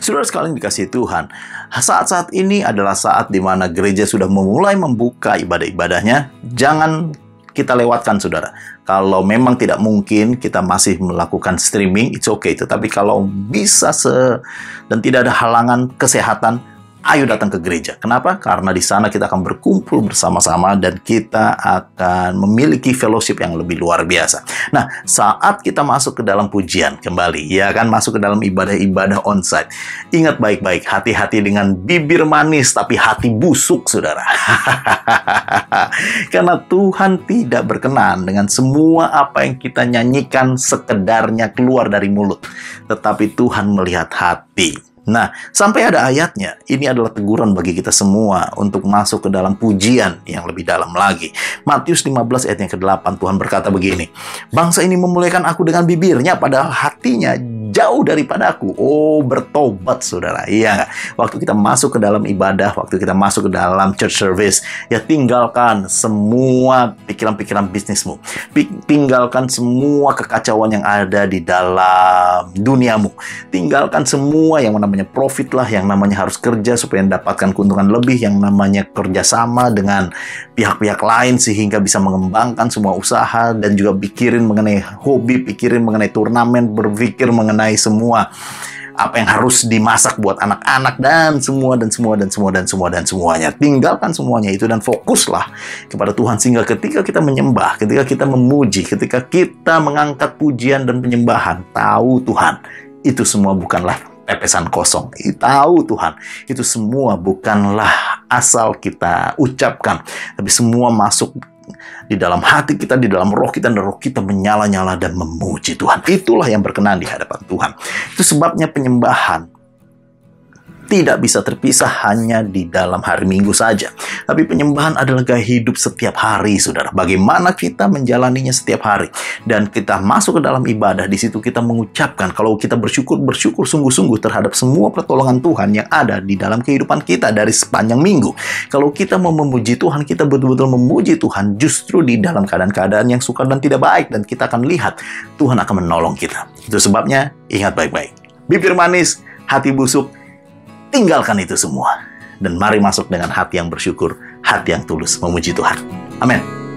Saudara sekalian dikasihi Tuhan, saat-saat ini adalah saat di mana gereja sudah memulai membuka ibadah-ibadahnya. Jangan kita lewatkan, saudara. Kalau memang tidak mungkin kita masih melakukan streaming, it's okay. Tetapi kalau bisa dan tidak ada halangan kesehatan, ayo datang ke gereja. Kenapa? Karena di sana kita akan berkumpul bersama-sama dan kita akan memiliki fellowship yang lebih luar biasa. Nah, saat kita masuk ke dalam pujian kembali, ya kan, masuk ke dalam ibadah-ibadah onsite. Ingat baik-baik, hati-hati dengan bibir manis tapi hati busuk, saudara. Karena Tuhan tidak berkenan dengan semua apa yang kita nyanyikan sekedarnya keluar dari mulut. Tetapi Tuhan melihat hati. Nah, sampai ada ayatnya, ini adalah teguran bagi kita semua untuk masuk ke dalam pujian yang lebih dalam lagi. Matius 15 ayat yang ke-8, Tuhan berkata begini, bangsa ini memuliakan aku dengan bibirnya, padahal hatinya jauh daripada aku. Oh, bertobat, saudara. Iya nggak? Waktu kita masuk ke dalam ibadah, waktu kita masuk ke dalam church service, ya tinggalkan semua pikiran-pikiran bisnismu. Tinggalkan semua kekacauan yang ada di dalam duniamu. Tinggalkan semua yang namanya profit lah, yang namanya harus kerja supaya mendapatkan keuntungan lebih, yang namanya kerjasama dengan pihak-pihak lain sehingga bisa mengembangkan semua usaha, dan juga pikirin mengenai hobi, pikirin mengenai turnamen, berpikir mengenai semua apa yang harus dimasak buat anak-anak dan semuanya. Tinggalkan semuanya itu dan fokuslah kepada Tuhan, sehingga ketika kita menyembah, ketika kita memuji, ketika kita mengangkat pujian dan penyembahan, tahu Tuhan itu semua bukanlah pepesan kosong. Tahu Tuhan, itu semua bukanlah asal kita ucapkan, tapi semua masuk di dalam hati kita, di dalam roh kita, dan roh kita menyala-nyala dan memuji Tuhan. Itulah yang berkenan di hadapan Tuhan. Itu sebabnya penyembahan tidak bisa terpisah hanya di dalam hari Minggu saja. Tapi penyembahan adalah gaya hidup setiap hari, saudara. Bagaimana kita menjalaninya setiap hari. Dan kita masuk ke dalam ibadah, di situ kita mengucapkan, kalau kita bersyukur sungguh-sungguh terhadap semua pertolongan Tuhan yang ada di dalam kehidupan kita dari sepanjang minggu. Kalau kita mau memuji Tuhan, kita betul-betul memuji Tuhan justru di dalam keadaan-keadaan yang sukar dan tidak baik. Dan kita akan lihat Tuhan akan menolong kita. Itu sebabnya, ingat baik-baik. Bibir manis, hati busuk, tinggalkan itu semua. Dan mari masuk dengan hati yang bersyukur, hati yang tulus memuji Tuhan. Amin.